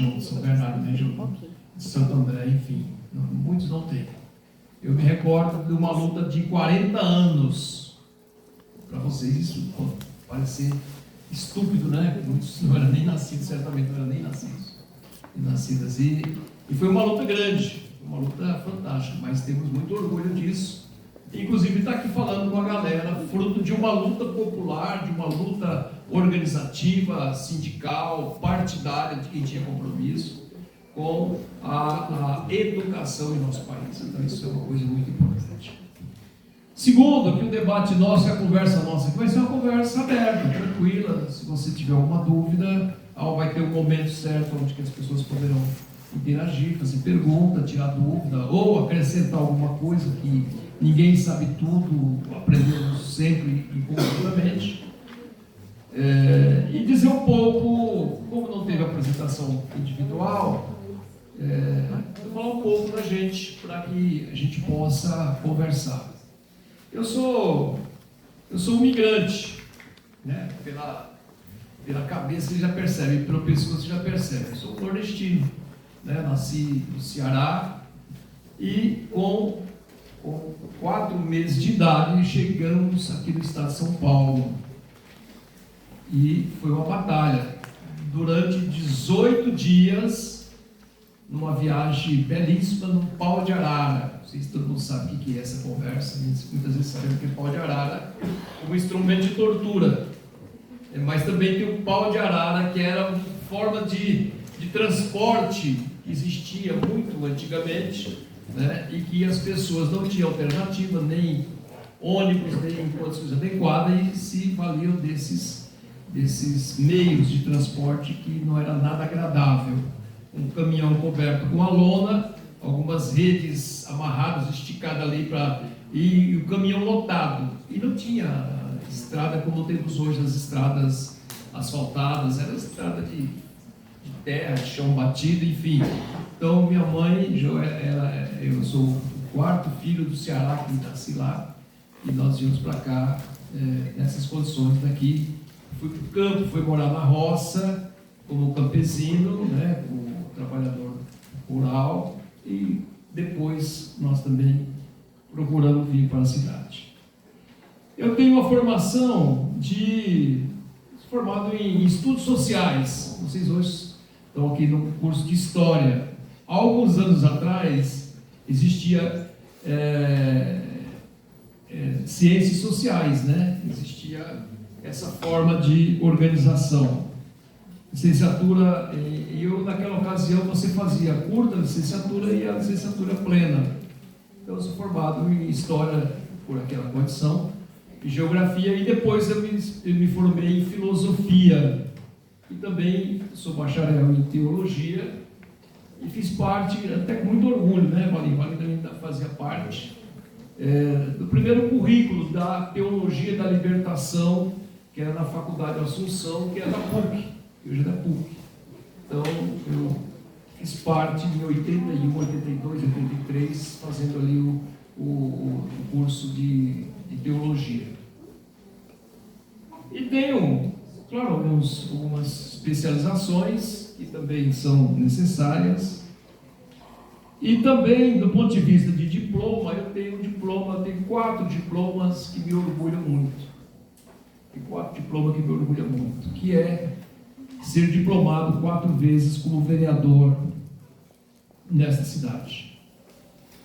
região de São Bernardo, na região de Santo André, enfim, muitos não têm. Eu me recordo de uma luta de 40 anos. Para vocês isso pode parecer estúpido, né? Muitos não eram nem nascidos, certamente não eram nem nascidas. E foi uma luta grande, uma luta fantástica, mas temos muito orgulho disso. Inclusive está aqui falando com a galera, fruto de uma luta popular, de uma luta organizativa, sindical, partidária, de quem tinha compromisso com a educação em nosso país. Então isso é uma coisa muito importante. Segundo, que o debate nosso e a conversa nossa aqui vai ser uma conversa aberta, tranquila. Se você tiver alguma dúvida, vai ter um momento certo onde que as pessoas poderão interagir, fazer pergunta, tirar dúvida, ou acrescentar alguma coisa que ninguém sabe tudo, aprendemos sempre e conjuntamente. E dizer um pouco, como não teve apresentação individual, falar um pouco da gente, para que a gente possa conversar. Eu sou um migrante, né? Pela cabeça você já percebe, pelo pescoço você já percebe. Eu sou nordestino, né? Nasci no Ceará e com 4 meses de idade chegamos aqui no estado de São Paulo. E foi uma batalha. Durante 18 dias, numa viagem belíssima no pau de arara. Não sei se todo mundo sabe o que é essa conversa, muitas vezes sabemos que é pau de arara, um instrumento de tortura. Mas também tem o pau de arara, que era uma forma de transporte que existia muito antigamente, né? E que as pessoas não tinham alternativa, nem ônibus, nem condições adequadas, e se valiam desses meios de transporte que não era nada agradável. Um caminhão coberto com a lona, algumas redes amarradas, esticadas ali, e o caminhão lotado. E não tinha estrada como temos hoje, as estradas asfaltadas, era estrada de terra, de chão batido, enfim. Então, minha mãe, eu sou o 4º filho do Ceará, que nasci lá, e nós viemos para cá nessas condições daqui. Fui para o campo, fui morar na roça, como campesino, né, como trabalhador rural, e depois nós também procuramos vir para a cidade. Eu tenho uma formação formado em estudos sociais. Vocês hoje estão aqui no curso de História. Há alguns anos atrás existia ciências sociais, né? Existia essa forma de organização. Licenciatura, e eu naquela ocasião você fazia a curta licenciatura e a licenciatura plena. Então eu sou formado em História por aquela condição, em Geografia, e depois eu me formei em Filosofia. E também sou bacharel em Teologia e fiz parte, até com muito orgulho, né, Valim? Valim também fazia parte do primeiro currículo da Teologia da Libertação, que era na Faculdade de Assunção, que é da PUC, que hoje é da PUC. Então, eu fiz parte em 81, 82, 83, fazendo ali o curso de Teologia. E tenho, claro, algumas especializações que também são necessárias. E também, do ponto de vista de diploma, eu tenho 4 diplomas que me orgulham muito. Que é ser diplomado 4 vezes como vereador nesta cidade.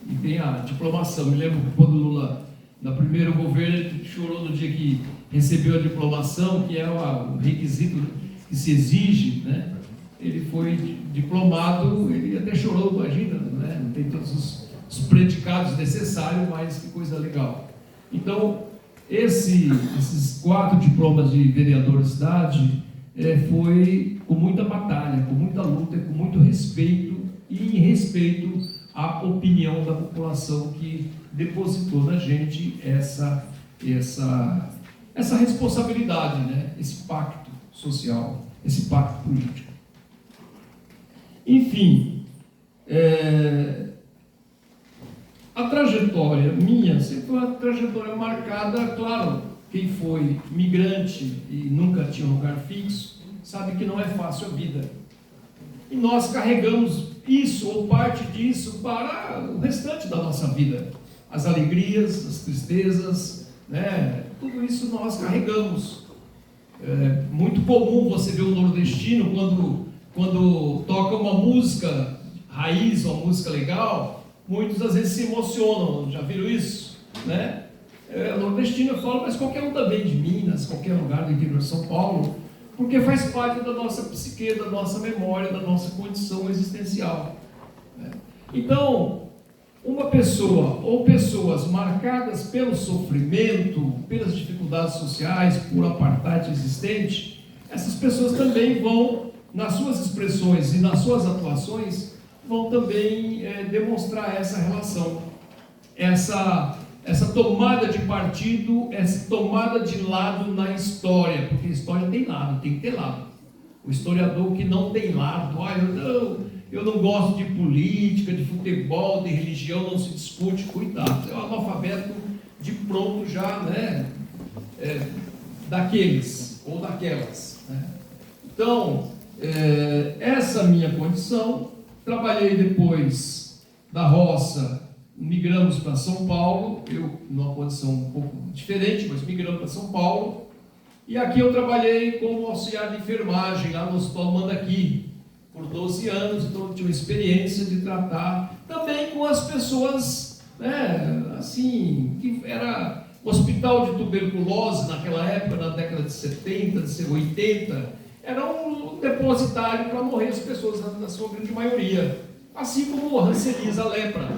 E tem a diplomação. Me lembro que quando Lula, no primeiro governo, ele chorou no dia que recebeu a diplomação, que é o requisito que se exige, né? Ele foi diplomado, ele até chorou, imagina, né? Não tem todos os predicados necessários, mas que coisa legal. Então, esses 4 diplomas de vereador da cidade foi com muita batalha, com muita luta, com muito respeito, e em respeito à opinião da população que depositou na gente essa responsabilidade, né? Esse pacto social, esse pacto político. Enfim, a trajetória minha sempre foi uma trajetória marcada, claro, quem foi migrante e nunca tinha um lugar fixo, sabe que não é fácil a vida. e nós carregamos isso ou parte disso para o restante da nossa vida. As alegrias, as tristezas, né? Tudo isso nós carregamos. É muito comum você ver o nordestino quando toca uma música raiz, uma música legal, muitos às vezes se emocionam. Já viram isso? Né? Nordestino eu falo, mas qualquer um também de Minas, qualquer lugar do interior de São Paulo, porque faz parte da nossa psique, da nossa memória, da nossa condição existencial. Né? Então, uma pessoa ou pessoas marcadas pelo sofrimento, pelas dificuldades sociais, por apartheid existente, essas pessoas também vão, nas suas expressões e nas suas atuações, vão também demonstrar essa relação, essa tomada de partido, essa tomada de lado na história, porque a história tem lado, tem que ter lado. O historiador que não tem lado, eu não gosto de política, de futebol, de religião, não se discute, cuidado, é um analfabeto de pronto já, né? Daqueles ou daquelas. Né? Então, essa minha condição, trabalhei depois da roça, migramos para São Paulo, eu numa condição um pouco diferente, mas migramos para São Paulo, e aqui eu trabalhei como auxiliar de enfermagem lá no Hospital Mandaqui, por 12 anos, então eu tinha uma experiência de tratar também com as pessoas, né, assim, que era hospital de tuberculose naquela época, na década de 70, de 80, era um depositário para morrer as pessoas, na sua grande maioria. Assim como o Hanseníase, a lepra.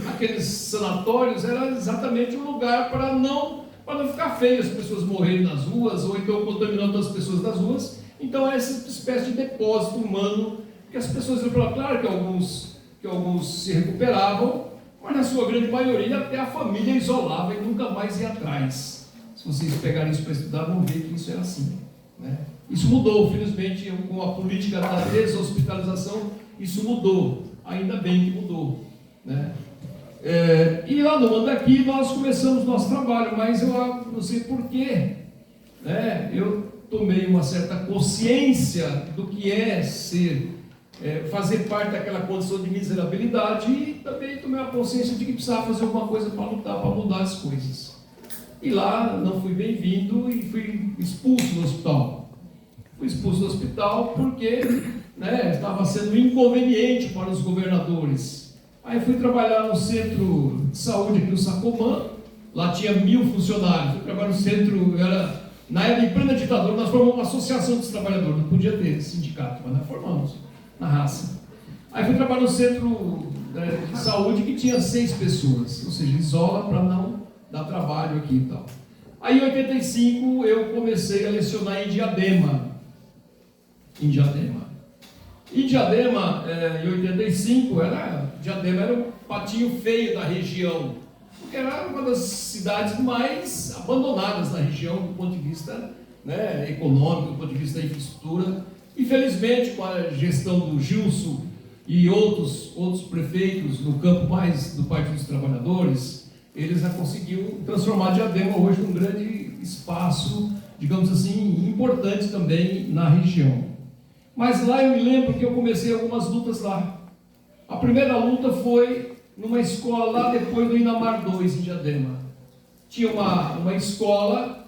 Aqueles sanatórios era exatamente um lugar para não ficar feio as pessoas morrerem nas ruas, ou então contaminando as pessoas das ruas. Então é essa espécie de depósito humano, que as pessoas iam falar, claro que alguns se recuperavam, mas na sua grande maioria até a família isolava e nunca mais ia atrás. Se vocês pegarem isso para estudar, vão ver que isso é assim. Né? Isso mudou, felizmente, com a política da deshospitalização, isso mudou, ainda bem que mudou. Né? E lá no Mandaqui nós começamos nosso trabalho, mas eu não sei porquê, né? Eu tomei uma certa consciência do que é fazer parte daquela condição de miserabilidade, e também tomei a consciência de que precisava fazer alguma coisa para lutar, para mudar as coisas. E lá não fui bem-vindo e fui expulso do hospital. Fui expulso do hospital porque, né, estava sendo inconveniente para os governadores. Aí fui trabalhar no centro de saúde aqui no Sacomã, lá tinha 1000 funcionários. Fui trabalhar no centro, na época de plena ditadura, nós formamos uma associação dos trabalhadores, não podia ter sindicato, mas nós formamos na raça. Aí fui trabalhar no centro de saúde que tinha 6 pessoas, ou seja, isola para não dar trabalho aqui e tal. Aí em 85 eu comecei a lecionar em Diadema. Em Diadema, em 85, Diadema era o patinho feio da região, porque era uma das cidades mais abandonadas da região do ponto de vista, né, econômico, do ponto de vista da infraestrutura. Infelizmente, com a gestão do Gilson e outros prefeitos no campo mais do Partido dos Trabalhadores, eles já conseguiram transformar Diadema hoje num grande espaço, digamos assim, importante também na região. Mas lá eu me lembro que eu comecei algumas lutas lá. A primeira luta foi numa escola lá depois do Inamar 2, em Diadema. Tinha uma escola,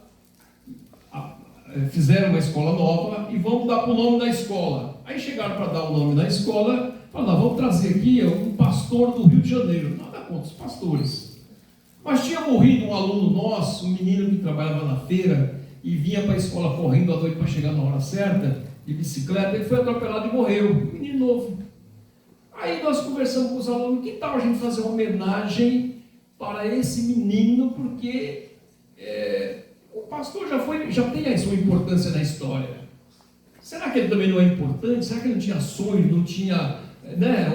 fizeram uma escola nova e vamos dar para o nome da escola. Aí chegaram para dar o nome da escola, falaram, vamos trazer aqui um pastor do Rio de Janeiro. Nada contra os pastores. Mas tinha morrido um aluno nosso, um menino que trabalhava na feira e vinha para a escola correndo à noite para chegar na hora certa, de bicicleta, ele foi atropelado e morreu, um menino novo. Aí nós conversamos com os alunos, que tal a gente fazer uma homenagem para esse menino, porque o pastor já tem a sua importância na história. Será que ele também não é importante? Será que ele não tinha sonhos, não tinha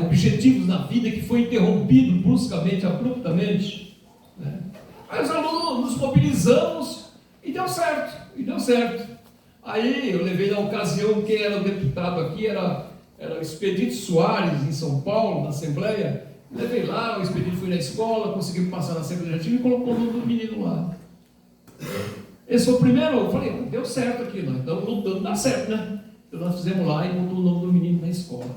objetivos na vida, que foi interrompido bruscamente, abruptamente? Né? Aí os alunos nos mobilizamos e deu certo. Aí eu levei na ocasião, quem era o deputado aqui era o Expedito Soares, em São Paulo, na Assembleia. Levei lá, o Expedito foi na escola, conseguiu passar na Assembleia Legislativa e colocou o nome do menino lá. Esse foi o primeiro, eu falei, deu certo aqui, nós estamos lutando, dá certo, né? Então nós fizemos lá e botou o nome do menino na escola.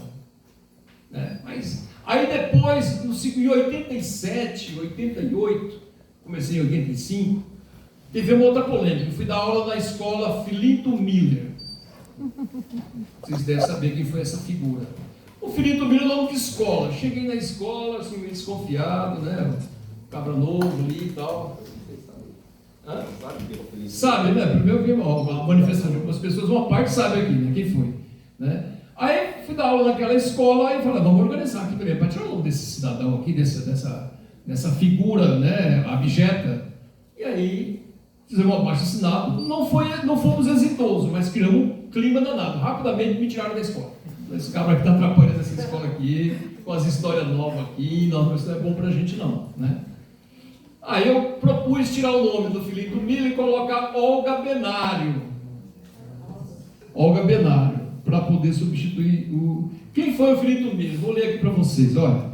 Aí depois, em 87, 88, comecei em 85, teve uma outra polêmica. Eu fui dar aula na escola Filinto Miller. Vocês devem saber quem foi essa figura. O Filinto Miller é nome de escola. Cheguei na escola, assim, meio desconfiado, né? Cabra novo ali e tal. Sabe, né? Primeiro vi uma manifestação de algumas pessoas, uma parte sabe aqui, né? Quem foi, né? Aí fui dar aula naquela escola e falei, vamos organizar aqui também, para tirar o nome desse cidadão aqui, dessa figura, né, abjeta. E aí fizemos uma abaixo-assinado. Não fomos exitosos, mas criamos um clima danado. Rapidamente me tiraram da escola. Esse cabra que está atrapalhando essa escola aqui, com as histórias novas aqui, não, isso não é bom para a gente não, né? Aí eu propus tirar o nome do Filinto Miller e colocar Olga Benário. Olga Benário, para poder substituir o... Quem foi o Filinto Miller? Vou ler aqui para vocês, olha.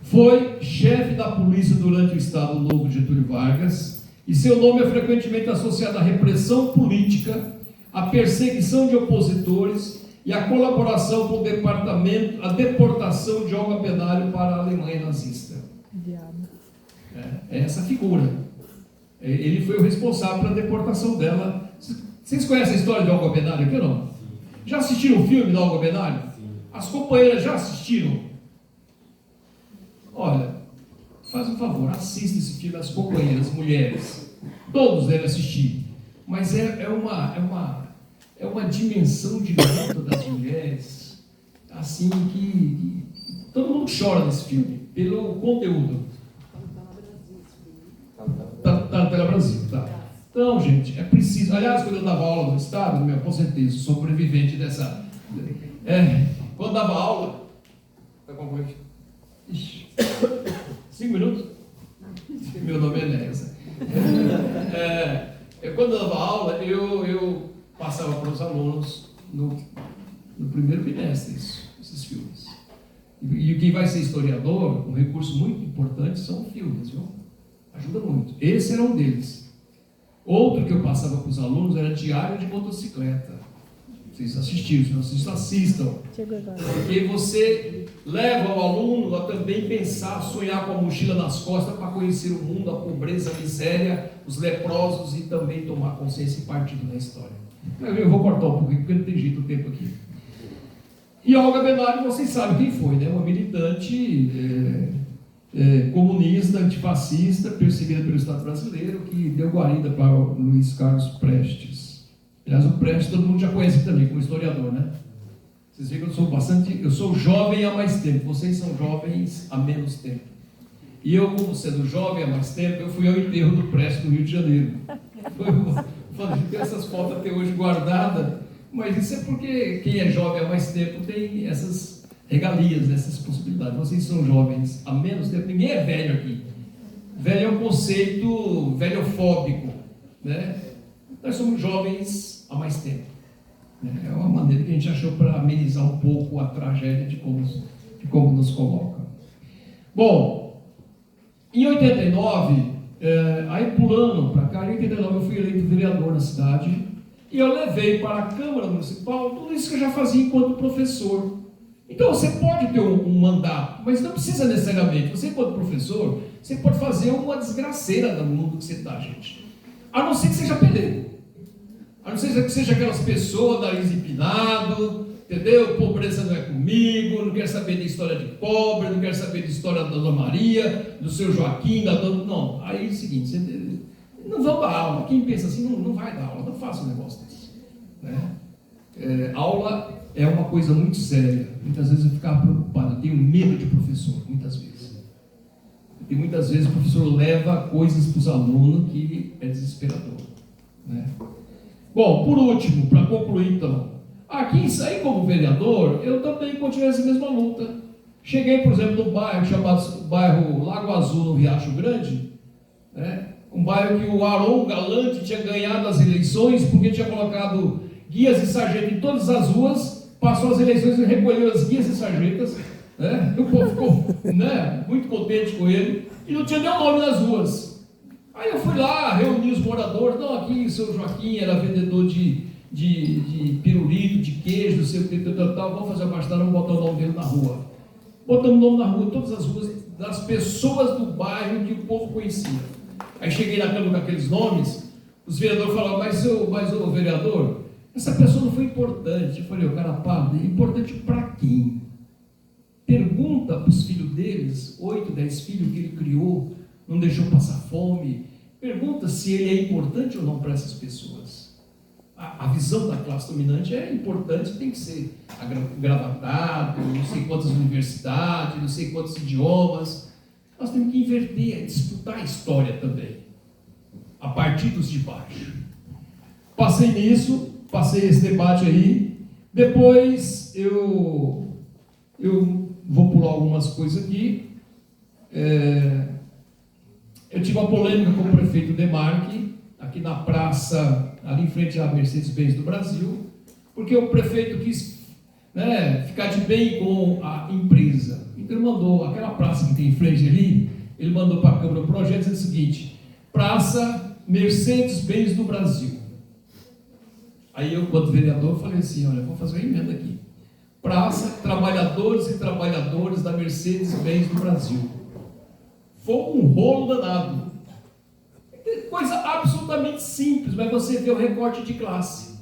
Foi chefe da polícia durante o Estado Novo de Getúlio Vargas e seu nome é frequentemente associado à repressão política, à perseguição de opositores e à colaboração com o departamento, a deportação de Olga Benário para a Alemanha nazista. É essa figura. Ele foi o responsável pela deportação dela. Vocês conhecem a história de Olga Benário aqui ou não? Já assistiram o filme da Olga Benário? As companheiras já assistiram? Olha, faz um favor, assista esse filme, as companheiras, mulheres. Todos devem assistir. Mas é uma dimensão de luta das mulheres, assim, que todo mundo chora nesse filme, pelo conteúdo. Tá pela Brasil, tá. Então, gente, é preciso. Aliás, quando eu dava aula no Estado, me aposentei, sou sobrevivente dessa. Quando dava aula. Tá com coisa? 5 minutos? Meu nome é Nessa. Quando eu dava aula, eu passava para os alunos no primeiro bimestre esses filmes. E quem vai ser historiador, um recurso muito importante são filmes, viu? Ajuda muito. Esse era um deles. Outro que eu passava para os alunos era Diário de Motocicleta. Vocês assistiram, se não assistam. Porque você leva o aluno a também pensar, sonhar com a mochila nas costas para conhecer o mundo, a pobreza, a miséria, os leprosos e também tomar consciência e partido na história. Eu vou cortar um pouquinho porque não tem jeito o tempo aqui. E a Olga Benário, vocês sabem quem foi, né? Uma militante comunista, antifascista, perseguida pelo Estado brasileiro, que deu guarida para o Luiz Carlos Prestes. Aliás, o Prestes todo mundo já conhece também como historiador, né? Vocês veem que eu sou jovem há mais tempo, vocês são jovens há menos tempo. E eu, como sendo jovem há mais tempo, eu fui ao enterro do Prestes no Rio de Janeiro. A gente tem essas fotos até hoje guardadas, mas isso é porque quem é jovem há mais tempo tem essas regalias, essas possibilidades. Vocês são jovens há menos tempo, ninguém é velho aqui. Velho é um conceito velhofóbico, né? Nós somos jovens há mais tempo. É uma maneira que a gente achou para amenizar um pouco a tragédia de como nos coloca. Bom, em 89, aí pulando para cá, em 89 eu fui eleito vereador na cidade e eu levei para a Câmara Municipal tudo isso que eu já fazia enquanto professor. Então você pode ter um mandato, mas não precisa necessariamente. Você, enquanto professor, você pode fazer uma desgraceira no mundo que você está, gente. A não ser que seja peleiro. A não ser que seja aquelas pessoas, nariz empinado, entendeu? Pobreza não é comigo, não quero saber de história de pobre, não quero saber de história da Dona Maria, do seu Joaquim, da Dona... Não, aí é o seguinte, você não vão dar aula. Quem pensa assim, não vai dar aula, não faça um negócio desse. Né? Aula é uma coisa muito séria. Muitas vezes eu ficava preocupado, eu tenho medo de professor, muitas vezes. E muitas vezes o professor leva coisas para os alunos que é desesperador. Né? Bom, por último, para concluir então, aqui saí como vereador, eu também continuei essa mesma luta. Cheguei, por exemplo, num bairro chamado bairro Lago Azul, no Riacho Grande, né? Um bairro que o Aron Galante tinha ganhado as eleições porque tinha colocado guias e sargentos em todas as ruas, passou as eleições e recolheu as guias e sargentas, né? O povo ficou, né, muito contente com ele, e não tinha nem o nome nas ruas. Aí eu fui lá, reuni os moradores, não, aqui o seu Joaquim era vendedor de pirulito, de queijo, não sei o que, tal, vamos fazer a pastada, vamos botar o nome dele na rua. botamos nome na rua, todas as ruas, das pessoas do bairro que o povo conhecia. Aí cheguei na Câmara com aqueles nomes, os vereadores falavam, mas o vereador, essa pessoa não foi importante. Eu falei, o cara, pá, importante para quem? Pergunta para os filhos deles, 8, 10 filhos que ele criou, não deixou passar fome. Pergunta se ele é importante ou não para essas pessoas. A visão da classe dominante é importante, tem que ser gravatado, não sei quantas universidades, não sei quantos idiomas. Nós temos que inverter, disputar a história também, a partir dos de baixo. Passei nisso, passei esse debate aí. Depois eu vou pular algumas coisas aqui. Eu tive uma polêmica com o prefeito Demarque, aqui na praça, ali em frente à Mercedes-Benz do Brasil, porque o prefeito quis ficar de bem com a empresa. Então ele mandou, aquela praça que tem em frente ali, ele mandou para a Câmara o projeto dizendo o seguinte: Praça Mercedes-Benz do Brasil. Aí eu, quando vereador, falei assim, olha, vou fazer uma emenda aqui. Praça Trabalhadores e Trabalhadoras da Mercedes-Benz do Brasil. Foi um rolo danado. Coisa absolutamente simples, mas você vê o recorte de classe.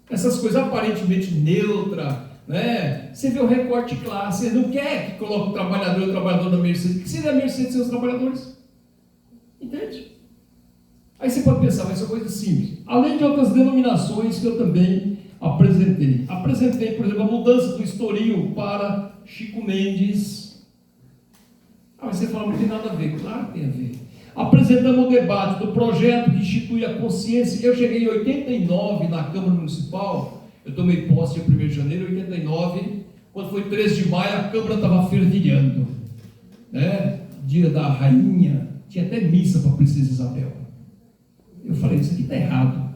Essas coisas aparentemente neutras, né? Você vê o recorte de classe. Você não quer que coloque o trabalhador e o trabalhador da Mercedes. O que seria a Mercedes sem os trabalhadores? Entende? Aí você pode pensar, mas são coisas simples. Além de outras denominações que eu também apresentei. Apresentei, por exemplo, a mudança do Estoril para Chico Mendes. Mas você fala, não tem nada a ver. Claro que tem a ver. Apresentamos o debate do projeto que institui a consciência. Eu cheguei em 89 na Câmara Municipal. Eu tomei posse dia 1º de janeiro de 89. Quando foi 13 de maio, a Câmara estava fervilhando. Dia da rainha. Tinha até missa para a Princesa Isabel. Eu falei, isso aqui está errado.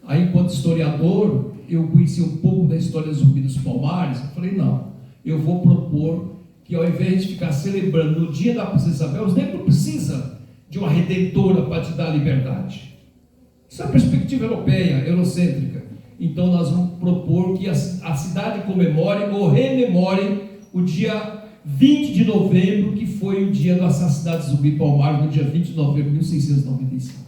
Aí, enquanto historiador, eu conheci um pouco da história do Zumbi dos Palmares. Eu falei, não, eu vou propor que ao invés de ficar celebrando no dia da Princesa Isabel, os negros precisam de uma redentora para te dar liberdade. Isso é a perspectiva europeia, eurocêntrica. Então nós vamos propor que a cidade comemore ou rememore o dia 20 de novembro, que foi o dia do assassinato de Zumbi Palmares, no dia 20 de novembro de 1695.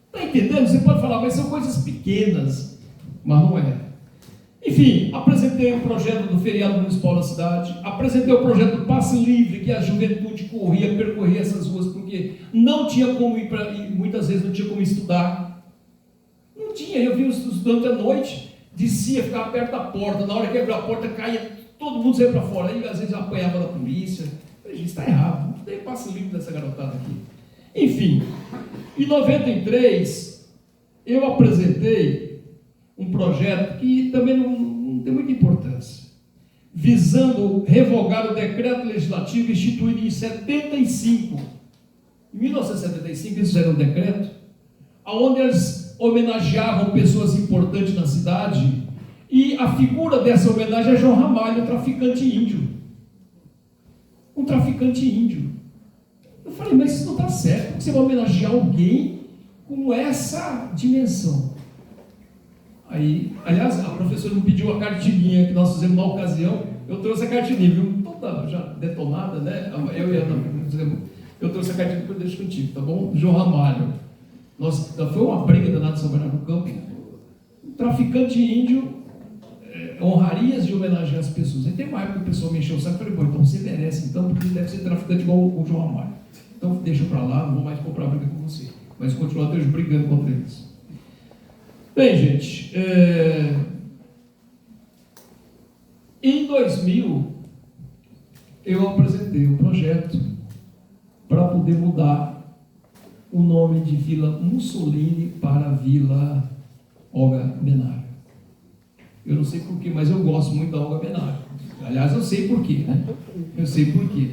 Está entendendo? Você pode falar, mas são coisas pequenas, mas não é. Enfim, apresentei o projeto do feriado municipal na cidade, apresentei o projeto do passe livre, que a juventude percorria essas ruas, porque não tinha como ir e muitas vezes não tinha como estudar. Não tinha, eu vi os estudantes à noite, descia, ficava perto da porta, na hora que abriu a porta, caía, todo mundo saía para fora, aí às vezes apanhava da polícia. Eu falei, gente, está errado, não tem passe livre dessa garotada aqui. Enfim, em 93, eu apresentei um projeto que também não tem muita importância, visando revogar o decreto legislativo instituído em 75. Em 1975, eles fizeram um decreto onde eles homenageavam pessoas importantes na cidade, e a figura dessa homenagem é João Ramalho, um traficante índio. Um traficante índio. Eu falei, mas isso não está certo, porque você vai homenagear alguém com essa dimensão. Aí, aliás, a professora me pediu a cartilinha que nós fizemos na ocasião, eu trouxe a cartilinha, viu? Toda já detonada, né? Eu trouxe a cartilinha para deixar contigo, tá bom? João Ramalho. Foi uma briga danada em São Bernardo do Campo. Um traficante índio, honrarias de homenagear as pessoas. Aí tem uma época que o pessoal me encheu o saco e falei, bom, então você merece, então, porque ele deve ser traficante igual o João Ramalho. Então deixa para lá, não vou mais comprar briga com você. Mas continuar até brigando contra eles. Bem, gente, em 2000, eu apresentei um projeto para poder mudar o nome de Vila Mussolini para Vila Olga Benário. Eu não sei porquê, mas eu gosto muito da Olga Benário. Aliás, eu sei porquê, né? Eu sei porquê.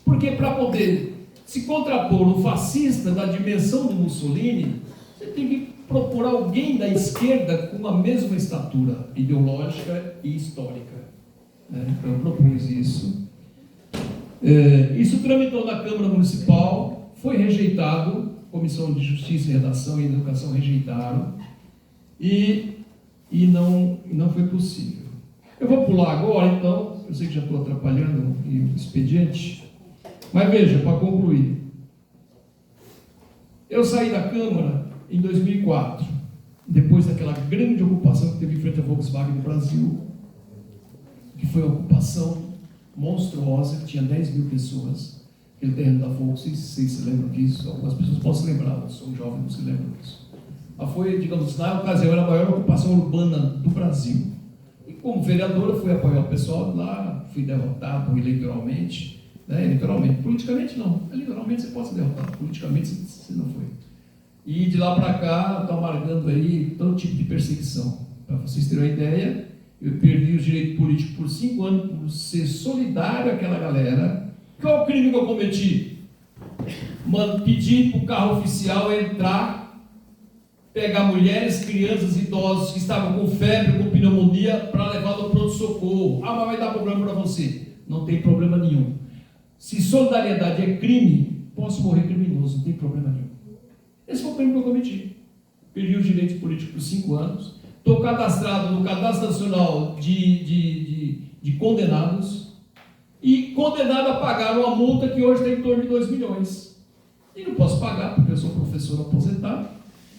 Porque para poder se contrapor o fascista da dimensão do Mussolini, você tem que propor alguém da esquerda com a mesma estatura ideológica e histórica. Então eu propus isso. Isso tramitou na Câmara Municipal, foi rejeitado, Comissão de Justiça, Redação e Educação rejeitaram, e não foi possível. Eu vou pular agora, então, eu sei que já estou atrapalhando o expediente, mas veja, para concluir. Eu saí da Câmara em 2004, depois daquela grande ocupação que teve em frente à Volkswagen no Brasil, que foi uma ocupação monstruosa, que tinha 10 mil pessoas, aquele terreno da Volkswagen, vocês se lembram disso, algumas pessoas podem se lembrar, eu sou um jovem, não se lembram disso. Mas foi, digamos, na ocasião, era a maior ocupação urbana do Brasil. E como vereadora, fui apoiar o pessoal lá, fui derrotado eleitoralmente, né? Eleitoralmente, politicamente não, eleitoralmente você pode ser derrotado, politicamente você não foi. E de lá para cá, estou amargando aí todo tipo de perseguição. Para vocês terem uma ideia, eu perdi o direito político por 5 anos por ser solidário àquela galera. Qual o crime que eu cometi? Pedir para o carro oficial entrar, pegar mulheres, crianças, idosos que estavam com febre, com pneumonia, para levar no pronto-socorro. Ah, mas vai dar problema para você. Não tem problema nenhum. Se solidariedade é crime, posso morrer criminoso, não tem problema nenhum. Esse foi o crime que eu cometi. Perdi os direitos políticos por 5 anos. Estou cadastrado no Cadastro Nacional de Condenados e condenado a pagar uma multa que hoje tem em torno de 2 milhões. E não posso pagar porque eu sou professor aposentado.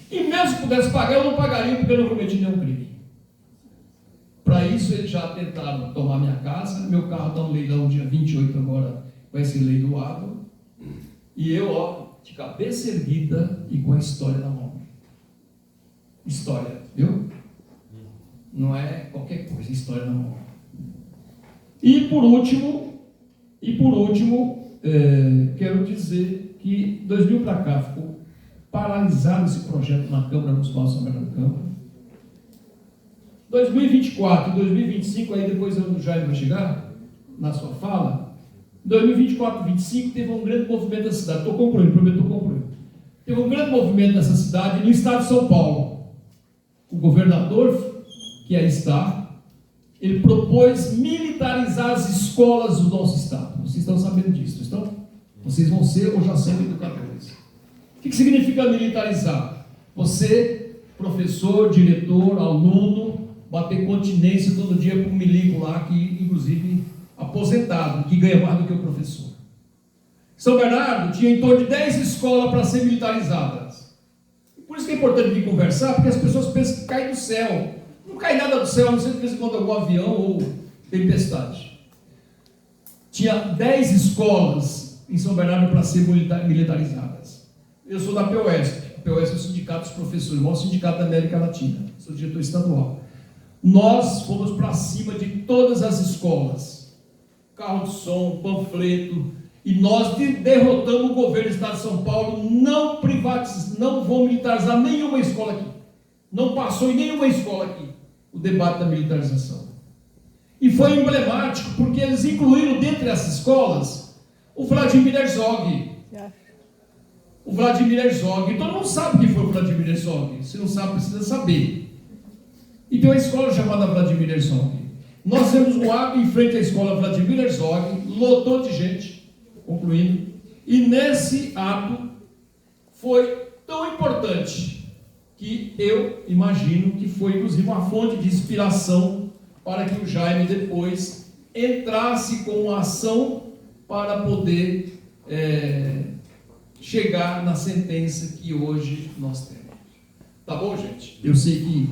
E mesmo que pudesse pagar, eu não pagaria porque eu não cometi nenhum crime. Para isso, eles já tentaram tomar minha casa. Meu carro está no leilão dia 28 agora, vai ser leiloado. E eu, de cabeça erguida e com a história na mão. História, viu? Não é qualquer coisa, história na mão. E por último, quero dizer que 2000 para cá ficou paralisado esse projeto na Câmara Municipal de São Bernardo do Campo. 2024 e 2025, aí depois o Jaime vai chegar na sua fala. 2024 e 2025 teve um grande movimento da cidade. Estou concluindo, prometo, estou concluindo. Teve um grande movimento nessa cidade, no estado de São Paulo. O governador, que aí está, ele propôs militarizar as escolas do nosso estado. Vocês estão sabendo disso, estão? Vocês vão ser ou já são educadores. O que significa militarizar? Você, professor, diretor, aluno, bater continência todo dia para um milico lá, que inclusive aposentado, que ganha mais do que o professor. São Bernardo tinha em torno de 10 escolas para ser militarizadas. Por isso que é importante vir conversar, porque as pessoas pensam que cai do céu. Não cai nada do céu, a não ser que quando algum avião ou tempestade. Tinha 10 escolas em São Bernardo para ser militarizadas. Eu sou da POESP. A POESP é o Sindicato dos Professores, o maior sindicato da América Latina. Sou diretor estadual. Nós fomos para cima de todas as escolas. Carro de som, panfleto. E nós derrotamos o governo do Estado de São Paulo. Não vou militarizar nenhuma escola aqui. Não passou em nenhuma escola aqui o debate da militarização. E foi emblemático porque eles incluíram dentre essas escolas o Vladimir Herzog. O Vladimir Herzog. Todo mundo sabe quem foi o Vladimir Herzog. Se não sabe, precisa saber. E tem uma escola chamada Vladimir Herzog. Nós temos um ato em frente à escola Vladimir Herzog, lotou de gente, concluindo, e nesse ato foi tão importante que eu imagino que foi inclusive uma fonte de inspiração para que o Jaime depois entrasse com uma ação para poder chegar na sentença que hoje nós temos. Tá bom, gente? Eu sei que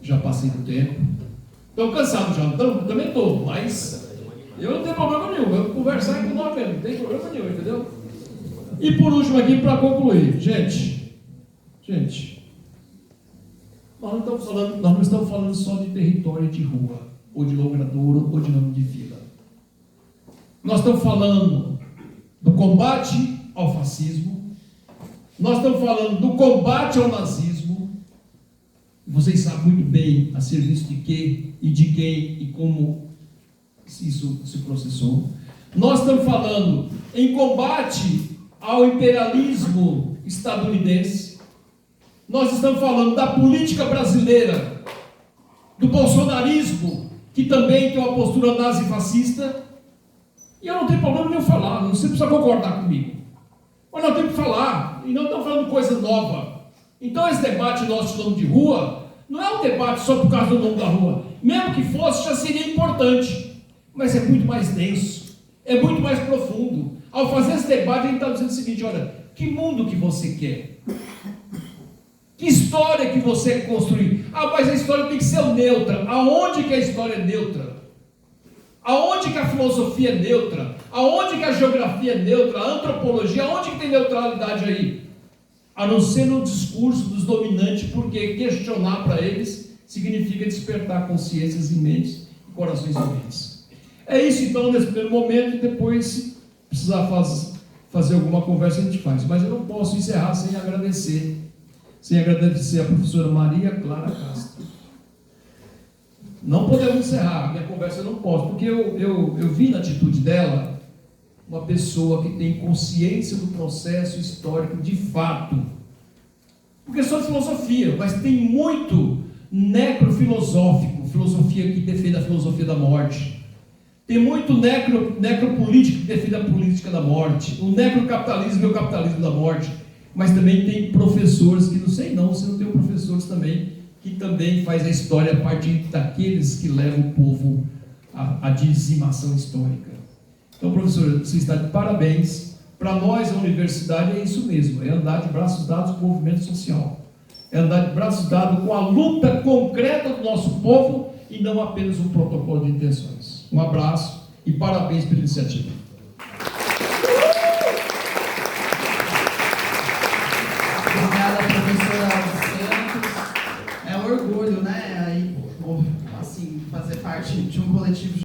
já passei do tempo. Estão cansados já, então, também estou, mas eu não tenho problema nenhum. Eu vou conversar com nós mesmo, não tem problema nenhum, entendeu? E por último aqui, para concluir, gente, nós não estamos falando só de território de rua, ou de logradouro, ou de nome de vila. Nós estamos falando do combate ao fascismo, nós estamos falando do combate ao nazismo. Vocês sabem muito bem a serviço de quê e de quem e como isso se processou. Nós estamos falando em combate ao imperialismo estadunidense. Nós estamos falando da política brasileira, do bolsonarismo, que também tem uma postura nazifascista. E eu não tenho problema nenhum falar, não precisa concordar comigo. Mas nós temos que falar, e não estamos falando coisa nova. Então esse debate nosso de nome de rua, não é um debate só por causa do nome da rua, Mesmo que fosse, já seria importante. Mas é muito mais denso, é muito mais profundo. Ao fazer esse debate, a gente está dizendo o seguinte: olha, que mundo que você quer? Que história que você quer construir? Ah, mas a história tem que ser neutra. Aonde que a história é neutra? Aonde que a filosofia é neutra? Aonde que a geografia é neutra? A antropologia, aonde que tem neutralidade aí? A não ser no discurso dos dominantes, porque questionar para eles significa despertar consciências e mentes e corações e mentes. É isso então nesse primeiro momento, e depois, se precisar fazer alguma conversa, a gente faz. Mas eu não posso encerrar sem agradecer a professora Maria Clara Castro. Não podemos encerrar, minha conversa eu não posso, porque eu vi na atitude dela uma pessoa que tem consciência do processo histórico de fato. Porque só de filosofia, mas tem muito necrofilosófico, filosofia que defende a filosofia da morte. Tem muito necropolítico que defende a política da morte. O necrocapitalismo é o capitalismo da morte. Mas também tem professores que, não sei não, você não tem professores também, que também faz a história a partir daqueles que levam o povo à dizimação histórica. Então, professor, você está de parabéns. Para nós, a universidade é isso mesmo, é andar de braços dados com o movimento social. É andar de braços dados com a luta concreta do nosso povo e não apenas um protocolo de intenções. Um abraço e parabéns pela iniciativa.